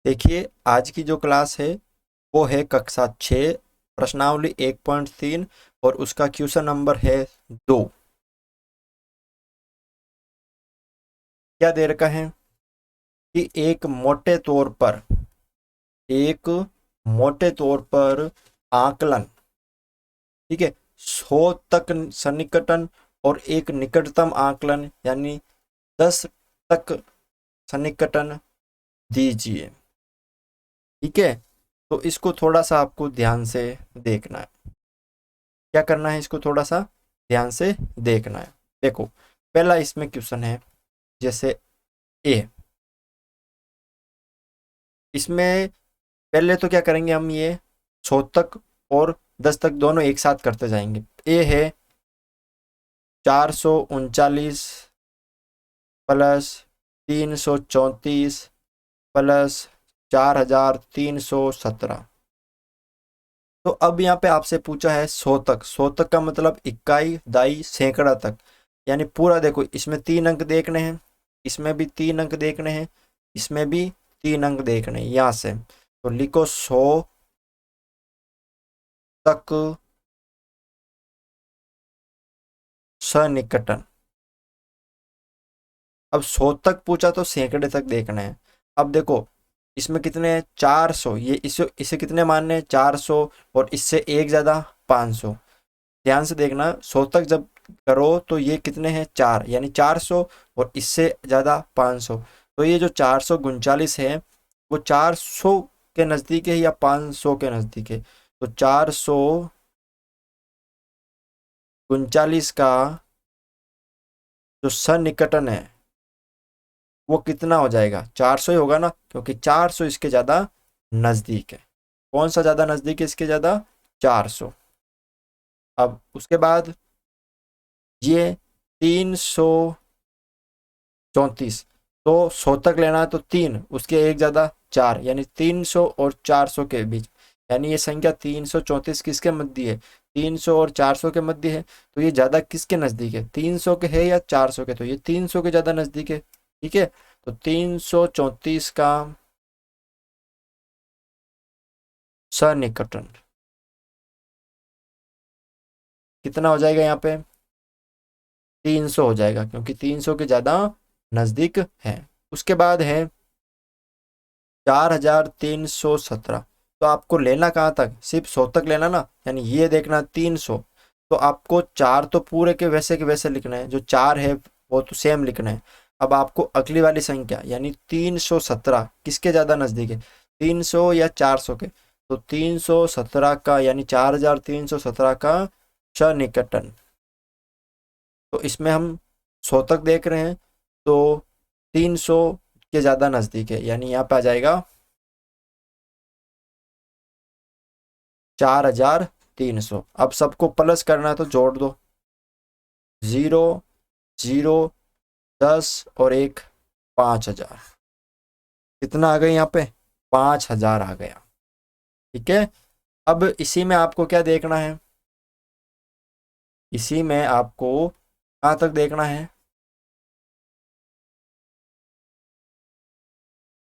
देखिए, आज की जो क्लास है वो है कक्षा 6, प्रश्नावली 1.3 और उसका क्वेश्चन नंबर है 2। क्या दे रखा है कि एक मोटे तौर पर आकलन, ठीक है, 100 तक सन्निकटन और एक निकटतम आकलन यानी 10 तक सन्निकटन दीजिए। ठीक है, तो इसको थोड़ा सा आपको ध्यान से देखना है। क्या करना है, इसको थोड़ा सा ध्यान से देखना है। देखो, पहला इसमें क्वेश्चन है, जैसे ए, इसमें पहले तो क्या करेंगे हम, ये 100 तक और 10 तक दोनों एक साथ करते जाएंगे। ए है 439 प्लस 334 प्लस 4317। तो अब यहाँ पे आपसे पूछा है 100 तक। 100 तक का मतलब इकाई, दाई, सैकड़ा तक, यानी पूरा। देखो, इसमें 3 अंक देखने हैं, इसमें भी 3 अंक देखने हैं, इसमें भी 3 अंक देखने हैं। यहाँ से तो लिखो 100 तक सन्निकटन। अब 100 तक पूछा तो सैकड़े तक देखना है। अब देखो, इसमें कितने हैं, 400। ये इसे इसे कितने मानने हैं, 400, और इससे एक ज्यादा 500। ध्यान से देखना, 100 तक जब करो तो ये कितने हैं, 4, यानी 400, और इससे ज्यादा 500। तो ये जो 439 है वो 400 के नजदीक है या 500 के नजदीक है? तो 439 का जो सन्निकटन है वो कितना हो जाएगा, 400 ही होगा ना, क्योंकि 400 इसके ज्यादा नजदीक है। कौन सा ज्यादा नजदीक है इसके ज्यादा, 400। अब उसके बाद ये 334, तो 100 तक लेना है तो 3, उसके एक ज्यादा 4, यानी 300 और 400 के बीच। यानी ये संख्या 334 किसके मध्य है, 300 और 400 के मध्य है। तो ये ज्यादा किसके नजदीक है, 300 के है या 400 के? तो ये 300 के ज्यादा नजदीक है। ठीक है, तो 334 का सन्निकटन कितना हो जाएगा, यहाँ पे 300 हो जाएगा, क्योंकि 300 के ज्यादा नजदीक है। उसके बाद है 4317। तो आपको लेना कहाँ तक, सिर्फ 100 तक लेना ना, यानी ये देखना 300। तो आपको चार तो पूरे के वैसे लिखना है, जो चार है वो तो सेम लिखना है। अब आपको अगली वाली संख्या यानी 317 किसके ज्यादा नजदीक है, 300 या 400 के? तो 317 का यानी 4317 का सन्निकटन। तो इसमें हम 100 तक देख रहे हैं, तो 300 के ज्यादा नजदीक है, यानी यहाँ पे आ जाएगा 4300। अब सबको प्लस करना है तो जोड़ दो, 0, 0, 10 और एक 5000। कितना आ गया यहाँ पे, 5000 आ गया। ठीक है, अब इसी में आपको क्या देखना है, इसी में आपको कहाँ तक देखना है,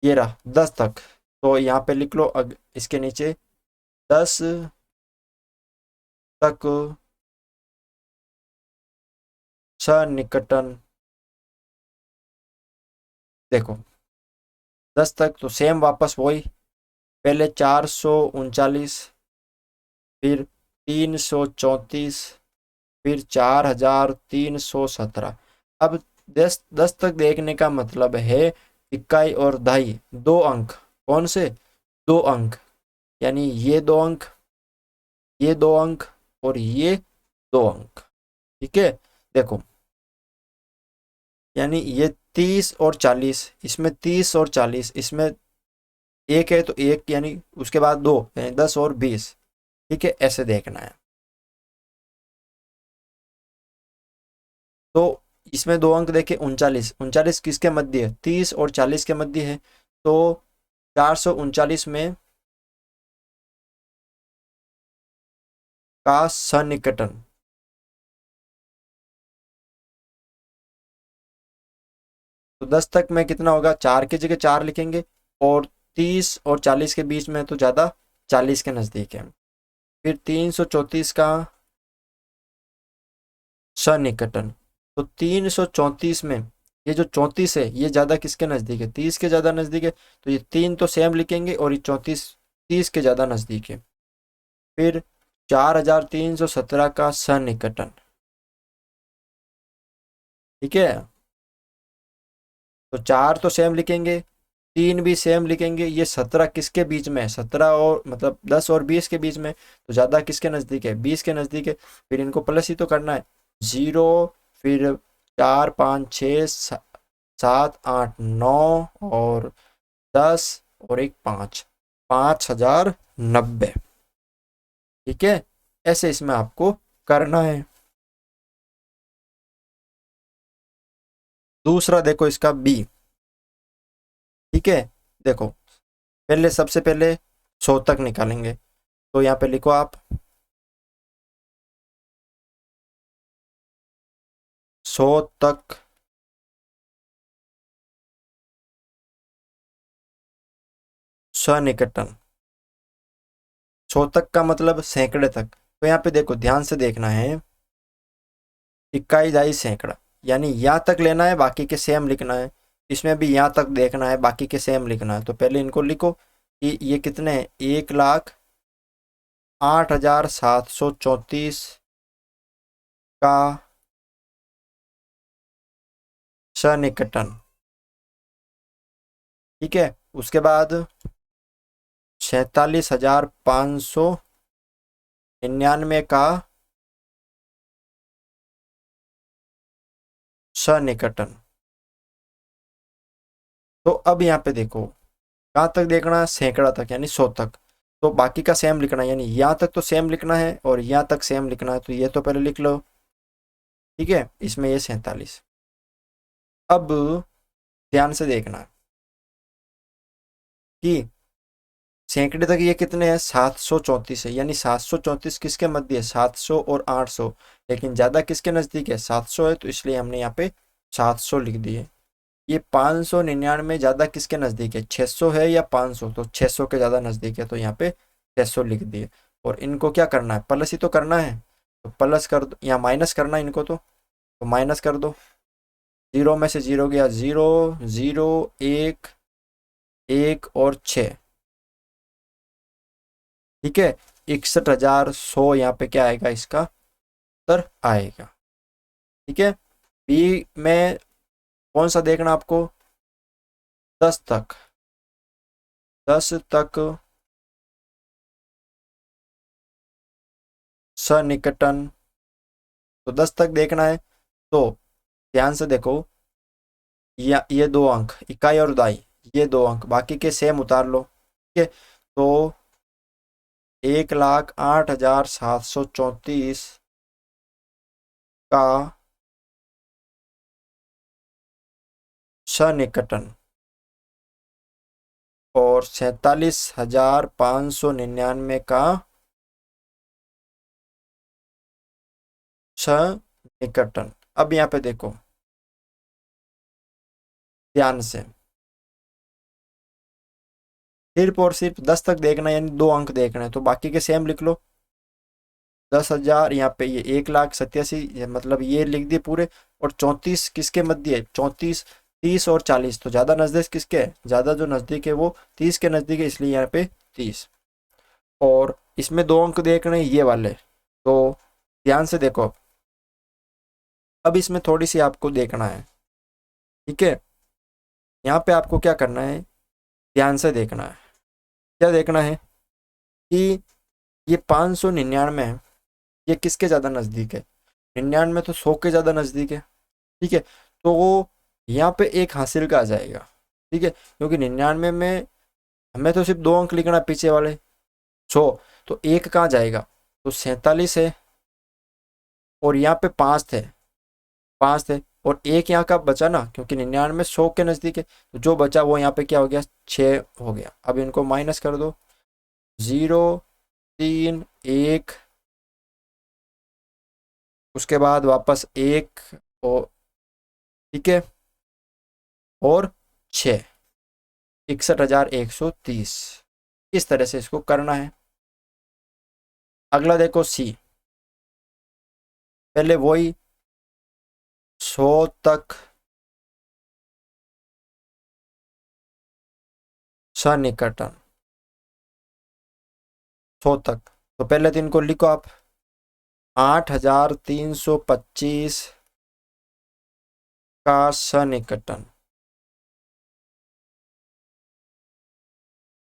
ये रहा 10 तक। तो यहाँ पे लिख लो इसके नीचे 10 तक सन्निकटन। देखो, 10 तक तो सेम वापस वही, पहले 439, फिर 334, फिर 4317। अब 10 तक देखने का मतलब है इकाई और दहाई, 2 अंक। कौन से 2 अंक, यानी ये 2 अंक, ये 2 अंक और ये 2 अंक। ठीक है, देखो, यानी ये 30 और 40, इसमें 30 और 40, इसमें एक है तो एक, यानी उसके बाद दो, यानी 10 और 20। ठीक है, ऐसे देखना है। तो इसमें 2 अंक देखे, 39, 39 किसके मध्य है, 30 और 40 के मध्य है। तो 439 में का सन्निकटन, तो 10 तक में कितना होगा, 4 की जगह 4 लिखेंगे, और 30 और 40 के बीच में है तो ज़्यादा 40 के नज़दीक है। फिर 334 का सन्निकटन। तो 334 में ये जो 34 है ये ज़्यादा किसके नज़दीक है, 30 के ज़्यादा नज़दीक है। तो ये 3 तो सेम लिखेंगे और ये 34 30 के ज़्यादा नज़दीक है। फिर 4317 का सन्निकटन। ठीक है, तो 4 तो सेम लिखेंगे, 3 भी सेम लिखेंगे। ये 17 किसके बीच में है, 17 और मतलब 10 और 20 के बीच में, तो ज़्यादा किसके नज़दीक है, 20 के नज़दीक है। फिर इनको प्लस ही तो करना है, 0, फिर 4 5 6 7 8 9 और 10 और एक 5, 5090। ठीक है, ऐसे इसमें आपको करना है। दूसरा देखो इसका बी। ठीक है, देखो पहले सबसे पहले 100 तक निकालेंगे। तो यहाँ पे लिखो आप 100 तक सन्निकटन। 100 तक का मतलब सैकड़े तक। तो यहाँ पे देखो ध्यान से देखना है, इकाई जाई सैकड़ा, यानी यहाँ तक लेना है बाकी के सेम लिखना है। इसमें भी यहाँ तक देखना है बाकी के सेम लिखना है। तो पहले इनको लिखो कि ये कितने हैं, 1,08,734 का सन्निकटन। ठीक है, उसके बाद 47,599 का सन्निकटन। तो अब यहाँ पे देखो कहाँ तक देखना है, सैकड़ा तक यानी 100 तक। तो बाकी का सेम लिखना है, यानी यहाँ तक तो सेम लिखना है और यहाँ तक सेम लिखना है। तो ये तो पहले लिख लो। ठीक है, इसमें ये 47। अब ध्यान से देखना है कि सैकड़े तक ये कितने हैं, 734 है, यानी 734 किसके मध्य है, 700 और 800। लेकिन ज़्यादा किसके नज़दीक है, 700 है, तो इसलिए हमने यहाँ पे 700 लिख दिए। ये 599 ज़्यादा किसके नज़दीक है, 600 है या 500, तो 600 के ज़्यादा नज़दीक है, तो यहाँ पे 600 लिख दिए। और इनको क्या करना है, प्लस ही तो करना है, तो प्लस कर दो, या माइनस करना है इनको, तो माइनस कर दो। 0 में से 0 गया, 0 0 1 1 और 6। ठीक है, 61,100 यहाँ पे क्या आएगा, इसका उत्तर आएगा। ठीक है, बी में कौन सा देखना आपको, 10 तक, 10 तक सन्निकटन। तो 10 तक देखना है। तो ध्यान से देखो, ये दो अंक इकाई और दाई, ये दो अंक बाकी के सेम उतार लो। ठीक है, तो 1,08,734 का सन्निकटन और 47,599 का सन्निकटन। अब यहाँ पे देखो ध्यान से, सिर्फ और सिर्फ 10 तक देखना है, यानी दो अंक देखना है, तो बाकी के सेम लिख लो। 10,000 यहाँ पे, ये 1,87,000, मतलब ये लिख दिए पूरे। और 34 किसके मध्य है, 34 30 और 40, तो ज़्यादा नज़दीक किसके है, ज़्यादा जो नज़दीक है वो 30 के नज़दीक है, इसलिए यहाँ पे 30। और इसमें दो अंक देखने हैं ये वाले, तो ध्यान से देखो। अब इसमें थोड़ी सी आपको देखना है। ठीक है, यहाँ पे आपको क्या करना है, ध्यान से देखना है। क्या देखना है कि ये 599 है, ये किसके ज़्यादा नज़दीक है, 99 तो 100 के ज़्यादा नज़दीक है। ठीक है, तो वो यहाँ पे एक हासिल का आ जाएगा। ठीक है, क्योंकि 99 में हमें तो सिर्फ दो अंक लिखना है पीछे वाले, 100, तो एक कहाँ जाएगा, तो 47 है, और यहाँ पे 5 थे, 5 थे, और एक यहाँ का बचा ना, क्योंकि 99 100 के नज़दीक है, तो जो बचा वो यहाँ पे क्या हो गया, 6 हो गया। अब इनको माइनस कर दो, 0 3 1, उसके बाद वापस 1, और ठीक है, और 6। 61,130। इस तरह से इसको करना है। अगला देखो सी, पहले वही 100 तक सन्निकटन, 100 तक। तो पहले दिन को लिखो आप, 8,325 का सन्निकटन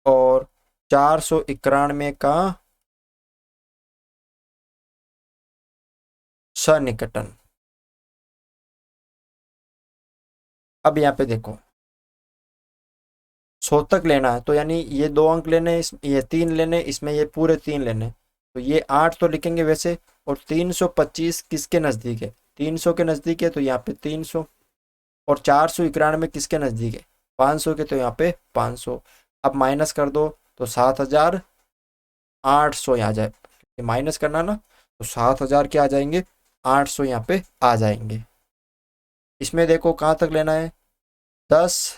और 491 का सन्निकटन। अब यहाँ पे देखो 100 तक लेना है, तो यानी ये 2 अंक लेने, इस ये 3 लेने, इसमें ये पूरे 3 लेने। तो ये 8 तो लिखेंगे वैसे, और 325 किसके नज़दीक है, 300 के नज़दीक है, तो यहाँ पे 300। और 491 किसके नज़दीक है, 500 के, तो यहाँ पे 500। अब माइनस कर दो तो 7,800 यहाँ जाए, माइनस करना ना, तो 7,000 क्या आ जाएंगे, 800 यहाँ पे आ जाएंगे। इसमें देखो कहाँ तक लेना है, 10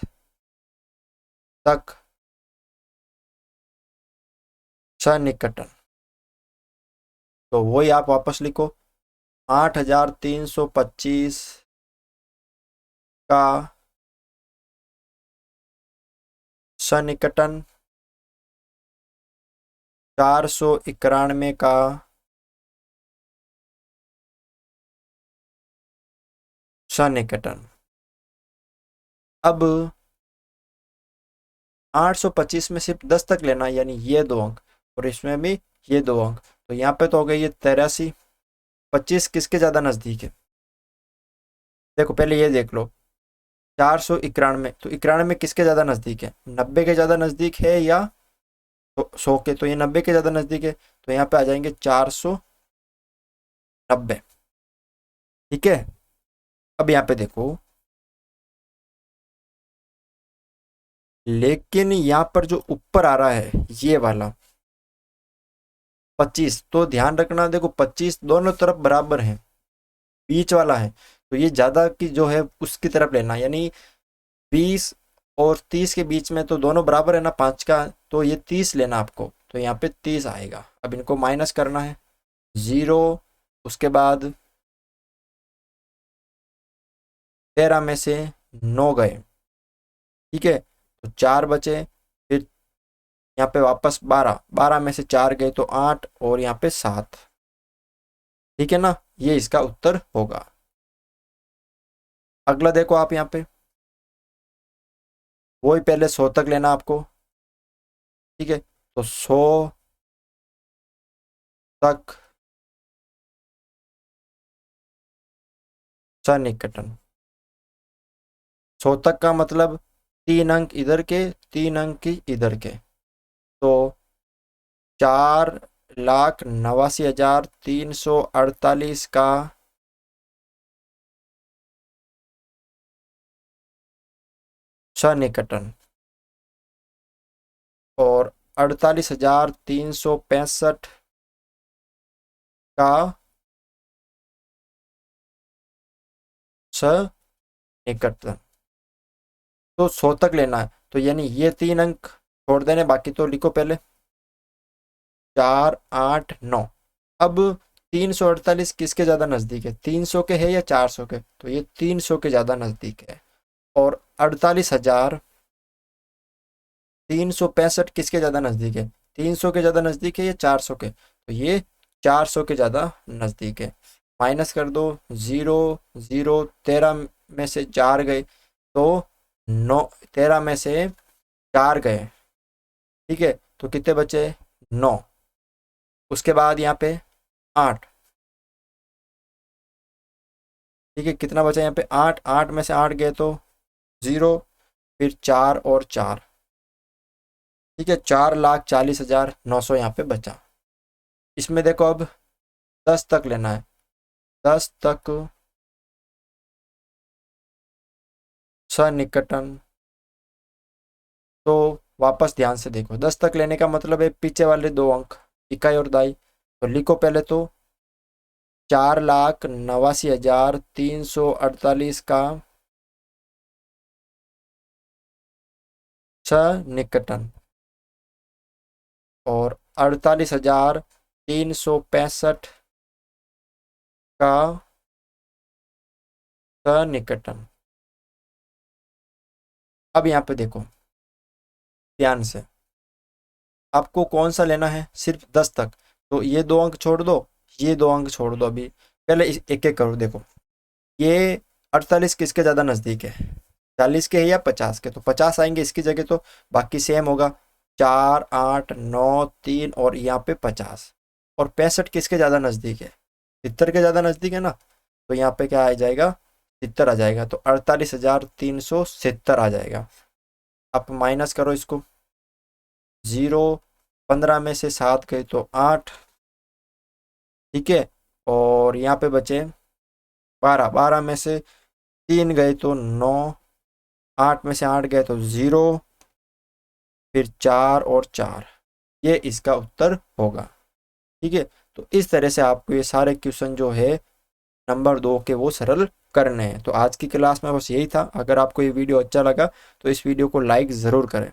तक सन्निकटन। तो वही आप वापस लिखो, 8,325 का सन्निकटन, 491 का सन्निकटन। अब 825 में सिर्फ 10 तक लेना है, यानी ये 2 अंक, और इसमें भी ये 2 अंक। तो यहाँ पे तो हो गई ये 83। 25 किसके ज़्यादा नज़दीक है, देखो पहले ये देख लो, 491, तो 91 किसके ज़्यादा नज़दीक है, 90 के ज़्यादा नज़दीक है या 100 के, तो ये 90 के ज़्यादा नज़दीक है, तो यहाँ पे आ जाएंगे 490। ठीक है। अब यहाँ पे देखो, लेकिन यहाँ पर जो ऊपर आ रहा है ये वाला 25, तो ध्यान रखना, देखो 25 दोनों तरफ बराबर है, बीच वाला है, तो ये ज़्यादा की जो है उसकी तरफ लेना, यानी 20 और 30 के बीच में तो दोनों बराबर है ना 5 का, तो ये 30 लेना आपको, तो यहाँ पे 30 आएगा। अब इनको माइनस करना है, 0, उसके बाद 13 में से 9 गए, ठीक है, तो 4 बचे, फिर यहाँ पे वापस 12, 12 में से 4 गए तो 8, और यहाँ पे 7। ठीक है ना, ये इसका उत्तर होगा। अगला देखो आप यहाँ पे, वही पहले 100 तक लेना आपको, ठीक है, तो 100 तक सन्निकटन। 100 तक का मतलब 3 अंक इधर के, 3 अंक की इधर के, तो 4,89,348 का सन्निकटन और 48,365 का सन्निकटन। तो 100 तक लेना है, तो यानी ये 3 अंक छोड़ देने, बाकी तो लिखो पहले, 4, 8, 9। अब 348 किसके ज़्यादा नज़दीक है, 300 के है या 400 के, तो ये 300 के ज़्यादा नज़दीक है। और 48,365 किसके ज़्यादा नज़दीक है, 300 के ज़्यादा नज़दीक है या 400 के, तो ये 400 के ज़्यादा नज़दीक है। माइनस कर दो, 0, 0, 13 में से 4 गए, तो 9, 13 में से 4 गए, ठीक है, तो कितने बचे, 9। उसके बाद यहाँ पे 8, ठीक है, कितना बचा यहाँ पे, 8, 8 में से 8 गए तो 0, फिर 4 और 4, ठीक है, 4,40,900 यहाँ पे बचा। इसमें देखो अब 10 तक लेना है, 10 तक सन्निकटन। तो वापस ध्यान से देखो, 10 तक लेने का मतलब है पीछे वाले 2 अंक, इकाई और दाई। तो लिखो पहले तो 4,89,348 का सन्निकटन और 48,365 का सन्निकटन। अब यहाँ पे देखो ध्यान से, आपको कौन सा लेना है, सिर्फ 10 तक। तो ये 2 अंक छोड़ दो, ये 2 अंक छोड़ दो। अभी पहले एक एक करो। देखो ये 48 किसके ज़्यादा नज़दीक है, 40 के है या 50 के? तो 50 आएंगे इसकी जगह, तो बाकी सेम होगा 4, 8, 9, 3 और यहाँ पे 50। और 65 किसके ज़्यादा नज़दीक है, 70 के ज़्यादा नज़दीक है ना, तो यहाँ पे क्या आ जाएगा, 70 आ जाएगा। तो 48,370 आ जाएगा। आप माइनस करो इसको, 0, 15 में से 7 गए तो 8, ठीक है। और यहाँ पे बचे 12, 12 में से 3 गए तो 9, 8 में से 8 गए तो 0, फिर 4 और 4, ये इसका उत्तर होगा। ठीक है, तो इस तरह से आपको ये सारे क्वेश्चन जो है नंबर 2 के वो सरल करने हैं। तो आज की क्लास में बस यही था। अगर आपको ये वीडियो अच्छा लगा तो इस वीडियो को लाइक ज़रूर करें।